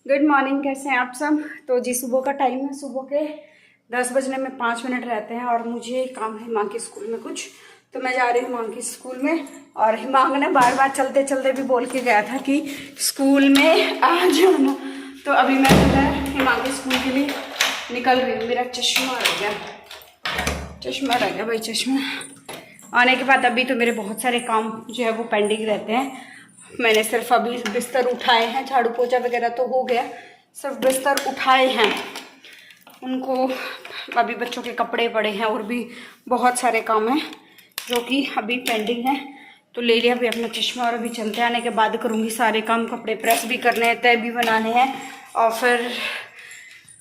Good morning, कैसे हैं आप सब। तो जी सुबह का टाइम है, सुबह के 10 बजने में 5 मिनट रहते हैं और मुझे काम है हिमांग के स्कूल में कुछ। तो मैं जा रही हूँ हिमांग के स्कूल में। और हिमांग ने बार बार चलते चलते भी बोल के गया था कि स्कूल में आ जाना। तो अभी मैं जो है हिमांग के स्कूल के लिए निकल रही हूँ। मेरा चश्मा रह गया, चश्मा रह गया भाई। चश्मा आने के बाद अभी तो मेरे बहुत सारे काम जो है वो पेंडिंग रहते हैं। मैंने सिर्फ अभी बिस्तर उठाए हैं, झाड़ू पोछा वगैरह तो हो गया, सिर्फ बिस्तर उठाए हैं। उनको अभी बच्चों के कपड़े पड़े हैं और भी बहुत सारे काम हैं जो कि अभी पेंडिंग है। तो ले लिया अभी अपना चश्मा और अभी चलते आने के बाद करूँगी सारे काम। कपड़े प्रेस भी करने हैं, तय भी बनाने हैं और फिर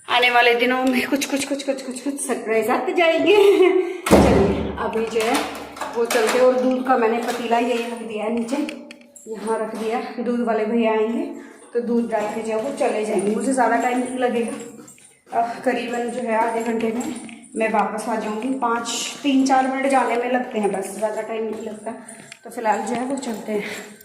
आने वाले दिनों में कुछ सरप्राइज आते जाएंगे। चलिए अभी जो है वो चलते। और दूध का मैंने पतीला यही रख दिया है नीचे, यहाँ रख दिया। दूध वाले भैया आएंगे तो दूध डाल के जो है वो चले जाएंगे। मुझे ज़्यादा टाइम नहीं लगेगा, करीबन जो है आधे घंटे में मैं वापस आ जाऊँगी। 3-4 मिनट जाने में लगते हैं, बस ज़्यादा टाइम नहीं लगता। तो फिलहाल जो है वो चलते हैं।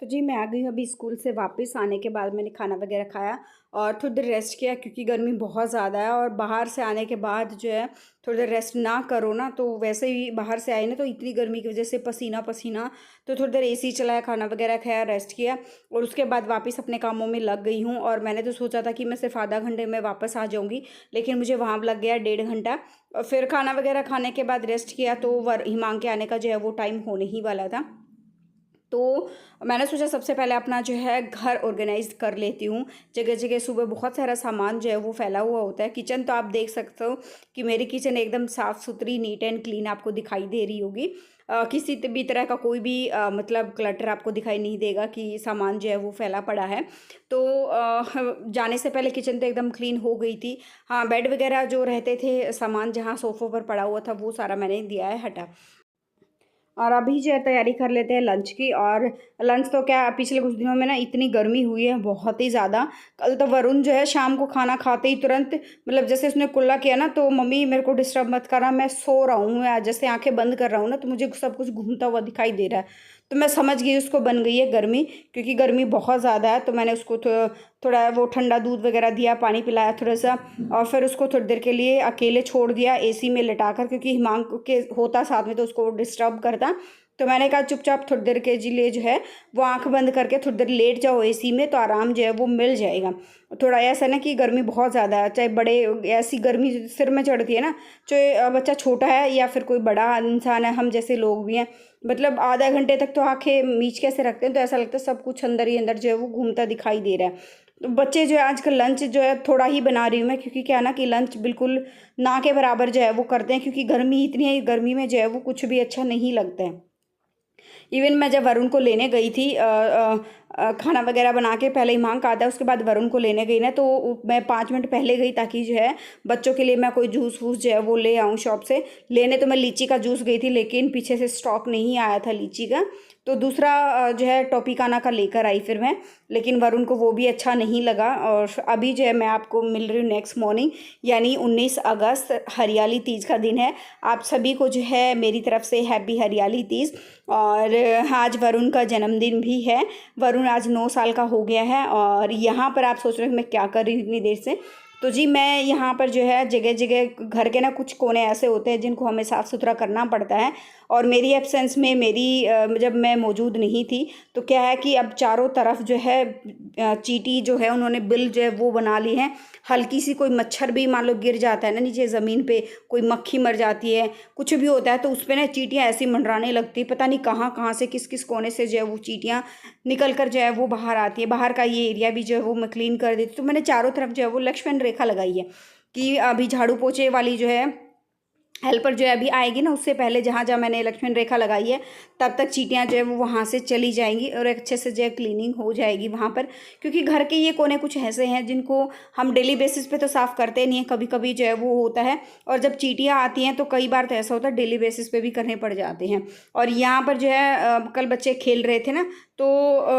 तो जी मैं आ गई हूँ अभी स्कूल से वापस। आने के बाद मैंने खाना वगैरह खाया और थोड़ी देर रेस्ट किया क्योंकि गर्मी बहुत ज़्यादा है। और बाहर से आने के बाद जो है थोड़ी देर रेस्ट ना करो ना तो वैसे ही बाहर से आए ना तो इतनी गर्मी की वजह से पसीना पसीना। तो थोड़ी देर एसी चलाया, खाना वगैरह खाया, रेस्ट किया और उसके बाद वापस अपने कामों में लग गई हूँ। और मैंने तो सोचा था कि मैं सिर्फ आधा घंटे में वापस आ जाऊँगी, लेकिन मुझे वहाँ लग गया 1.5 घंटा। और फिर खाना वगैरह खाने के बाद रेस्ट किया तो हिमांग के आने का जो है वो टाइम होने ही वाला था। तो मैंने सोचा सबसे पहले अपना जो है घर ऑर्गेनाइज कर लेती हूँ। जगह जगह सुबह बहुत सारा सामान जो है वो फैला हुआ होता है। किचन तो आप देख सकते हो कि मेरी किचन एकदम साफ़ सुथरी, नीट एंड क्लीन आपको दिखाई दे रही होगी। किसी भी तरह का कोई भी मतलब क्लटर आपको दिखाई नहीं देगा कि सामान जो है वो फैला पड़ा है। तो जाने से पहले किचन तो एकदम क्लीन हो गई थी। हाँ, बेड वगैरह जो रहते थे, सामान जहाँ सोफ़ों पर पड़ा हुआ था वो सारा मैंने दिया है हटा। और अभी जो है तैयारी कर लेते हैं लंच की। और लंच तो क्या, पिछले कुछ दिनों में ना इतनी गर्मी हुई है बहुत ही ज़्यादा। कल तो वरुण जो है शाम को खाना खाते ही तुरंत मतलब जैसे उसने कुल्ला किया ना तो मम्मी मेरे को डिस्टर्ब मत करना, मैं सो रहा हूँ। या जैसे आंखें बंद कर रहा हूँ ना तो मुझे सब कुछ घूमता हुआ दिखाई दे रहा है। तो मैं समझ गई उसको बन गई है गर्मी, क्योंकि गर्मी बहुत ज़्यादा है। तो मैंने उसको थोड़ा वो ठंडा दूध वगैरह दिया, पानी पिलाया थोड़ा सा और फिर उसको थोड़ी देर के लिए अकेले छोड़ दिया एसी में लिटाकर, क्योंकि हिमांक के होता साथ में तो उसको डिस्टर्ब करता। तो मैंने कहा चुपचाप थोड़ी देर के लिए जो है वो आंख बंद करके थोड़ी देर लेट जाओ एसी में, तो आराम जो है वो मिल जाएगा। थोड़ा ऐसा ना कि गर्मी बहुत ज़्यादा है, चाहे बड़े ऐसी गर्मी सिर में चढ़ती है ना, चाहे बच्चा छोटा है या फिर कोई बड़ा इंसान है, हम जैसे लोग भी हैं, मतलब आधा घंटे तक तो आंखें मीच कैसे रखते हैं तो ऐसा लगता है सब कुछ अंदर ही अंदर जो है वो घूमता दिखाई दे रहा है। तो बच्चे जो है आजकल लंच जो है थोड़ा ही बना रही हूँ मैं, क्योंकि क्या है ना कि लंच बिल्कुल ना के बराबर जो है वो करते हैं, क्योंकि गर्मी इतनी है, गर्मी में जो है वो कुछ भी अच्छा नहीं लगता है। इवन मैं जब वरुण को लेने गई थी खाना वगैरह बना के, पहले हिमांक आता है उसके बाद वरुण को लेने गई ना, तो मैं 5 मिनट पहले गई ताकि जो है बच्चों के लिए मैं कोई जूस वूस जो है वो ले आऊँ शॉप से। लेने तो मैं लीची का जूस गई थी, लेकिन पीछे से स्टॉक नहीं आया था लीची का, तो दूसरा जो है टॉपिकाना का लेकर आई फिर मैं। लेकिन वरुण को वो भी अच्छा नहीं लगा। और अभी जो है मैं आपको मिल रही हूँ नेक्स्ट मॉर्निंग, यानी 19 अगस्त हरियाली तीज का दिन है। आप सभी को जो है मेरी तरफ से हैप्पी हरियाली तीज। और आज वरुण का जन्मदिन भी है। वरुण आज 9 साल का हो गया है। और यहाँ पर आप सोच रहे हो मैं क्या कर रही हूँ इतनी देर से, तो जी मैं यहाँ पर जो है जगह जगह घर के ना कुछ कोने ऐसे होते हैं जिनको हमें साफ़ सुथरा करना पड़ता है। और मेरी एब्सेंस में जब मैं मौजूद नहीं थी तो क्या है कि अब चारों तरफ जो है चींटी जो है उन्होंने बिल जो है वो बना ली है। हल्की सी कोई मच्छर भी मान लो गिर जाता है ना नीचे ज़मीन पे, कोई मक्खी मर जाती है, कुछ भी होता है तो उस पर ना चींटियाँ ऐसी मंडराने लगती है। पता नहीं कहाँ कहाँ से किस किस कोने से जो है वो चींटियाँ निकल कर जो है वो बाहर आती है। बाहर का ये एरिया भी जो है वो मैं क्लीन कर देती। तो मैंने चारों तरफ जो है वो लक्ष्मण रेखा लगाई है कि अभी झाड़ू पोछे वाली जो है हेल्पर जो है अभी आएगी ना, उससे पहले जहाँ जहाँ मैंने लक्ष्मण रेखा लगाई है तब तक चींटियाँ जो है वो वहाँ से चली जाएंगी और अच्छे से जो है क्लीनिंग हो जाएगी वहाँ पर। क्योंकि घर के ये कोने कुछ ऐसे हैं जिनको हम डेली बेसिस पे तो साफ़ करते नहीं हैं, कभी कभी जो है वो होता है। और जब चींटियाँ आती हैं तो कई बार तो ऐसा होता है डेली बेसिस पे भी करने पड़ जाते हैं। और यहाँ पर जो है कल बच्चे खेल रहे थे ना, तो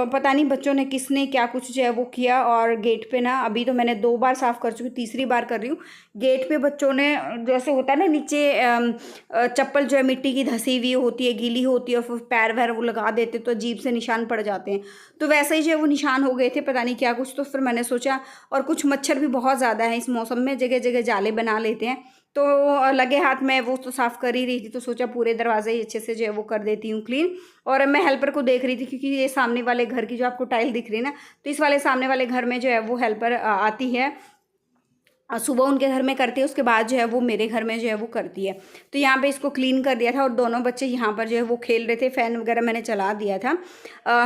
पता नहीं बच्चों ने किसने क्या कुछ जो है वो किया, और गेट पे ना अभी तो मैंने 2 बार साफ़ कर चुकी, तीसरी बार कर रही हूँ। गेट पे बच्चों ने जैसे होता है ना नीचे चप्पल जो है मिट्टी की धसी हुई होती है, गीली होती है, और फिर पैर वैर वो लगा देते तो अजीब से निशान पड़ जाते हैं। तो वैसे ही जो है वो निशान हो गए थे, पता नहीं क्या कुछ। तो फिर मैंने सोचा, और कुछ मच्छर भी बहुत ज़्यादा है इस मौसम में, जगह जगह जाले बना लेते हैं। तो लगे हाथ में वो तो साफ़ कर ही रही थी, तो सोचा पूरे दरवाजे ही अच्छे से जो है वो कर देती हूँ क्लीन। और मैं हेल्पर को देख रही थी, क्योंकि ये सामने वाले घर की जो आपको टाइल दिख रही है ना, तो इस वाले सामने वाले घर में जो है वो हेल्पर आती है। सुबह उनके घर में करती है, उसके बाद जो है वो मेरे घर में जो है वो करती है। तो यहाँ पे इसको क्लीन कर दिया था, और दोनों बच्चे यहाँ पर जो है वो खेल रहे थे। फ़ैन वगैरह मैंने चला दिया था।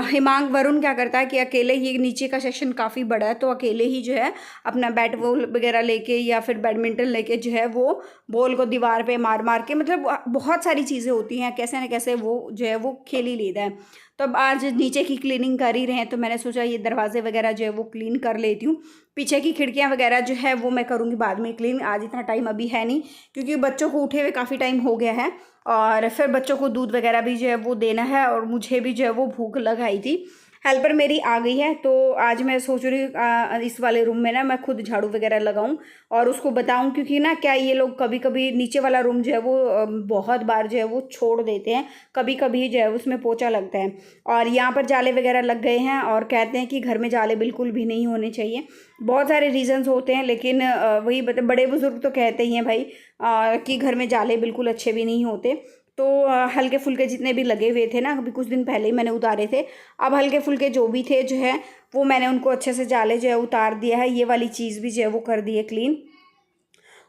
हिमांग वरुण क्या करता है कि अकेले ही, नीचे का सेक्शन काफ़ी बड़ा है, तो अकेले ही जो है अपना बैट बॉल वगैरह लेके या फिर बैडमिंटन लेके जो है वो बॉल को दीवार पे मार मार के, मतलब बहुत सारी चीज़ें होती हैं, कैसे ना कैसे वो जो है वो खेल ही लेता है। तो अब आज नीचे की क्लीनिंग कर ही रहे हैं, तो मैंने सोचा ये दरवाजे वगैरह जो है वो क्लीन कर लेती हूँ। पीछे की खिड़कियाँ वगैरह जो है वो मैं करूँगी बाद में क्लीन, आज इतना टाइम अभी है नहीं, क्योंकि बच्चों को उठे हुए काफ़ी टाइम हो गया है, और फिर बच्चों को दूध वगैरह भी जो है वो देना है, और मुझे भी जो है वो भूख लगाई थी। हेल्पर मेरी आ गई है, तो आज मैं सोच रही हूँ इस वाले रूम में ना मैं खुद झाड़ू वगैरह लगाऊं और उसको बताऊं, क्योंकि ना क्या ये लोग कभी कभी नीचे वाला रूम जो है वो बहुत बार जो है वो छोड़ देते हैं, कभी कभी जो है उसमें पोछा लगता है। और यहाँ पर जाले वगैरह लग गए हैं, और कहते हैं कि घर में जाले बिल्कुल भी नहीं होने चाहिए। बहुत सारे रीजंस होते हैं, लेकिन वही बड़े बुजुर्ग तो कहते ही हैं भाई कि घर में जाले बिल्कुल अच्छे भी नहीं होते। तो हल्के फुल्के जितने भी लगे हुए थे ना, अभी कुछ दिन पहले ही मैंने उतारे थे, अब हल्के फुल्के जो भी थे जो है वो मैंने उनको अच्छे से जाले जो है उतार दिया है। ये वाली चीज़ भी जो है वो कर दी है क्लीन।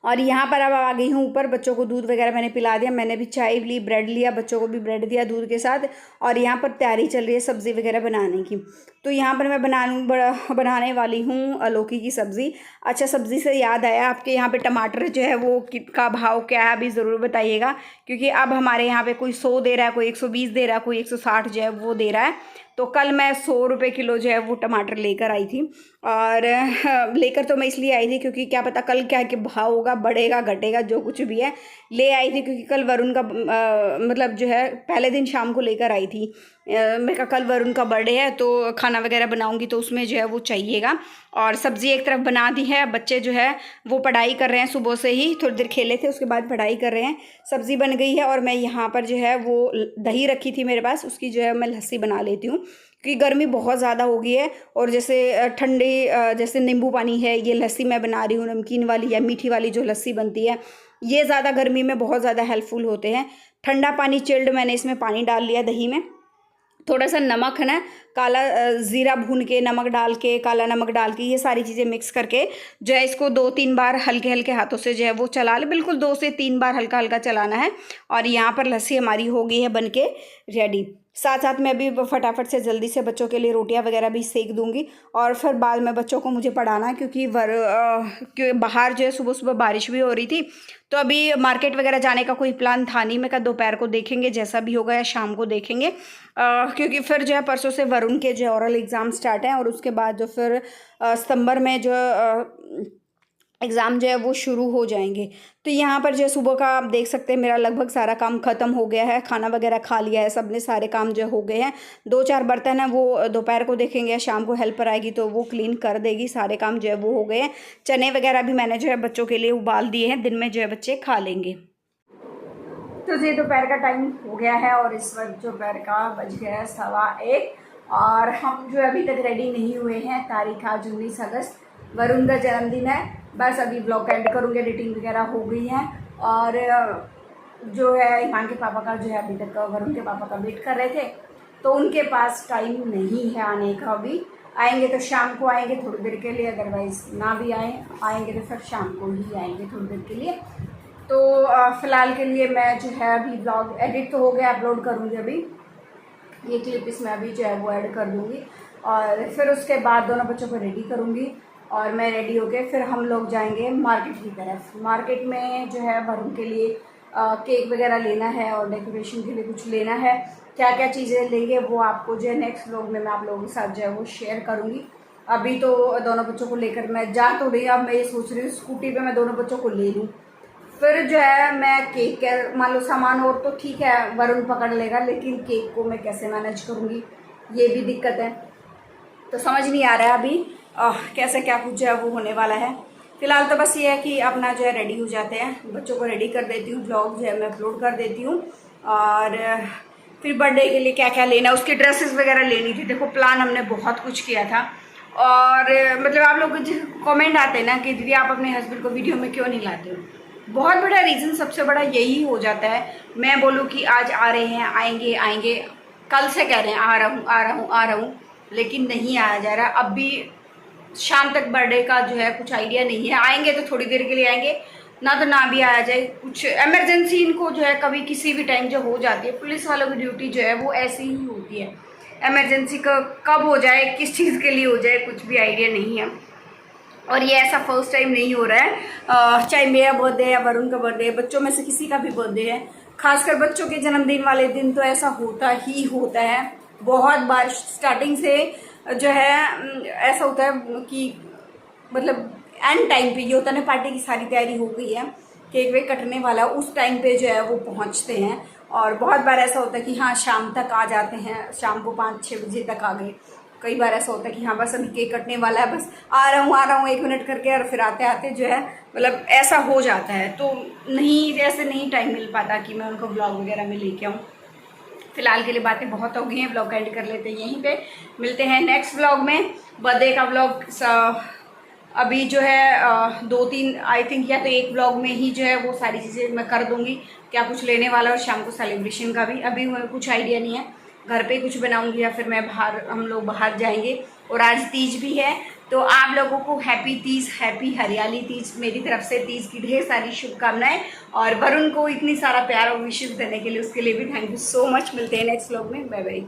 और यहाँ पर अब आ गई हूँ ऊपर, बच्चों को दूध वगैरह मैंने पिला दिया, मैंने भी चाय ली, ब्रेड लिया, बच्चों को भी ब्रेड दिया दूध के साथ। और यहाँ पर तैयारी चल रही है सब्ज़ी वगैरह बनाने की। तो यहाँ पर मैं बनाने वाली हूँ लौकी की सब्ज़ी। अच्छा, सब्ज़ी से याद आया, आपके यहाँ पे टमाटर जो है वो का भाव क्या है अभी ज़रूर बताइएगा, क्योंकि अब हमारे यहाँ पे कोई 100 दे रहा है, कोई 120 दे रहा है, कोई 160 जो है वो दे रहा है। तो कल मैं 100 रुपये किलो जो है वो टमाटर लेकर आई थी। और लेकर तो मैं इसलिए आई थी क्योंकि क्या पता कल क्या कि भाव होगा, बढ़ेगा घटेगा, जो कुछ भी है ले आई थी, क्योंकि कल वरुण का मतलब जो है पहले दिन शाम को लेकर आई थी। मैं कहा कल वरुण का बर्थडे है, तो खाना वगैरह बनाऊंगी तो उसमें जो है वो चाहिएगा। और सब्ज़ी एक तरफ बना दी है, बच्चे जो है वो पढ़ाई कर रहे हैं, सुबह से ही थोड़ी देर खेले थे, उसके बाद पढ़ाई कर रहे हैं। सब्ज़ी बन गई है, और मैं यहाँ पर जो है वो दही रखी थी मेरे पास, उसकी जो है मैं लस्सी बना लेती हूँ, क्योंकि गर्मी बहुत ज़्यादा हो गई है। और जैसे ठंडी जैसे नींबू पानी है, ये लस्सी मैं बना रही हूँ, नमकीन वाली या मीठी वाली जो लस्सी बनती है, ये ज़्यादा गर्मी में बहुत ज़्यादा हेल्पफुल होते हैं। ठंडा पानी चिल्ड मैंने इसमें पानी डाल लिया दही में, थोड़ा सा नमक है ना, काला ज़ीरा भून के, नमक डाल के, काला नमक डाल के, ये सारी चीज़ें मिक्स करके जो है इसको 2-3 बार हल्के हल्के हाथों से जो है वो चला ले, बिल्कुल 2 से 3 बार हल्का हल्का चलाना है। और यहाँ पर लस्सी हमारी हो गई है बन के रेडी। साथ साथ मैं अभी फटाफट से जल्दी से बच्चों के लिए रोटियां वगैरह भी सेक दूंगी, और फिर बाद में बच्चों को मुझे पढ़ाना है, क्योंकि बाहर जो है सुबह सुबह बारिश भी हो रही थी। तो अभी मार्केट वगैरह जाने का कोई प्लान था नहीं, मैं कहा दोपहर को देखेंगे जैसा भी होगा, या शाम को देखेंगे, क्योंकि फिर जो है परसों से वरुण के जो ओरल एग्ज़ाम स्टार्ट हैं, और उसके बाद जो फिर सितंबर में जो एग्ज़ाम जो है वो शुरू हो जाएंगे। तो यहाँ पर जो है सुबह का आप देख सकते हैं मेरा लगभग सारा काम ख़त्म हो गया है, खाना वगैरह खा लिया है सबने, सारे काम जो हो गए हैं। 2-4 बर्तन हैं वो दोपहर को देखेंगे, शाम को हेल्पर आएगी तो वो क्लीन कर देगी, सारे काम जो है वो हो गए हैं। चने वगैरह भी मैंने जो है बच्चों के लिए उबाल दिए हैं, दिन में जो है बच्चे खा लेंगे। तो ये दोपहर का टाइम हो गया है, और इस वक्त दोपहर का बज गया है 1:15, और हम जो अभी तक रेडी नहीं हुए हैं। तारीख आज 19 अगस्त, वरुण का जन्मदिन है। बस अभी ब्लॉग एंड करूँगी, एडिटिंग वगैरह हो गई है, और जो है ईमान के पापा का जो है अभी तक वरुण के पापा का वेट कर रहे थे, तो उनके पास टाइम नहीं है आने का। अभी आएंगे तो शाम को आएंगे थोड़ी देर के लिए, अदरवाइज़ ना भी आएंगे तो फिर शाम को ही आएंगे थोड़ी देर के लिए। तो फ़िलहाल के लिए मैं जो है अभी ब्लॉग एडिट तो हो गया, अपलोड करूँगी अभी, ये क्लिप इसमें अभी जो है वो ऐड कर दूँगी, और फिर उसके बाद दोनों बच्चों को रेडी करूँगी, और मैं रेडी होके फिर हम लोग जाएंगे मार्केट की तरफ। मार्केट में जो है वरुण के लिए केक वगैरह लेना है, और डेकोरेशन के लिए कुछ लेना है। क्या क्या चीज़ें लेंगे वो आपको जो है नेक्स्ट व्लॉग में मैं आप लोगों के साथ जो है वो शेयर करूँगी। अभी तो दोनों बच्चों को लेकर मैं जा तो रही, अब मैं ये सोच रही हूँ स्कूटी पे मैं दोनों बच्चों को ले लूँ, फिर जो है मैं केक मान लो सामान और तो ठीक है वरुण पकड़ लेगा, लेकिन केक को मैं कैसे मैनेज करूँगी, ये भी दिक्कत है। तो समझ नहीं आ रहा है अभी कैसे क्या कुछ जो है वो होने वाला है। फिलहाल तो बस ये है कि अपना जो है रेडी हो जाते हैं, बच्चों को रेडी कर देती हूँ, ब्लॉग जो है मैं अपलोड कर देती हूँ। और फिर बर्थडे के लिए क्या क्या लेना, उसकी ड्रेसेस वगैरह लेनी थी। देखो प्लान हमने बहुत कुछ किया था। और मतलब आप लोग कमेंट आते हैं ना कि दीदी आप अपने हस्बैंड को वीडियो में क्यों नहीं लाते हो। बहुत बड़ा रीज़न, सबसे बड़ा यही हो जाता है। मैं बोलूँ कि आज आ रहे हैं, आएंगे आएंगे, कल से कह रहे हैं आ रहा हूँ आ रहा हूँ आ रहा हूँ, लेकिन नहीं आया जा रहा। अब भी शाम तक बर्थडे का जो है कुछ आइडिया नहीं है। आएंगे तो थोड़ी देर के लिए आएंगे, ना तो ना भी आया जाए। कुछ इमरजेंसी इनको जो है कभी किसी भी टाइम जो हो जाती है। पुलिस वालों की ड्यूटी जो है वो ऐसी ही होती है। इमरजेंसी का कब हो जाए, किस चीज़ के लिए हो जाए, कुछ भी आइडिया नहीं है। और ये ऐसा फर्स्ट टाइम नहीं हो रहा है। चाहे मेरा बर्थडे है या वरुण का बर्थडे है, बच्चों में से किसी का भी बर्थडे है, खासकर बच्चों के जन्मदिन वाले दिन तो ऐसा होता ही होता है। बहुत बार स्टार्टिंग से जो है ऐसा होता है कि मतलब एंड टाइम पे ये होता है ना, पार्टी की सारी तैयारी हो गई है, केक वेक कटने वाला, उस टाइम पे जो है वो पहुंचते हैं। और बहुत बार ऐसा होता है कि हाँ शाम तक आ जाते हैं, शाम को 5-6 बजे तक आ गए। कई बार ऐसा होता है कि हाँ बस अभी केक कटने वाला है, बस आ रहा हूँ 1 मिनट करके, और फिर आते आते जो है मतलब ऐसा हो जाता है। तो नहीं, ऐसे नहीं टाइम मिल पाता कि मैं उनको ब्लॉग वगैरह में लेके आऊँ। फिलहाल के लिए बातें बहुत हो गई हैं, ब्लॉग एंड कर लेते हैं यहीं पे। मिलते हैं नेक्स्ट ब्लॉग में। बर्थडे का ब्लॉग अभी जो है 2-3 आई थिंक, या तो एक ब्लॉग में ही जो है वो सारी चीज़ें मैं कर दूंगी, क्या कुछ लेने वाला और शाम को सेलिब्रेशन का भी अभी कुछ आइडिया नहीं है। घर पे कुछ बनाऊंगी या फिर मैं बाहर, हम लोग बाहर जाएंगे। और आज तीज भी है, तो आप लोगों को हैप्पी तीज, हैप्पी हरियाली तीज मेरी तरफ से। तीज की ढेर सारी शुभकामनाएं, और वरुण को इतनी सारा प्यार और विशेष देने के लिए, उसके लिए भी थैंक यू सो मच। मिलते हैं नेक्स्ट व्लॉग में, बाय बाय।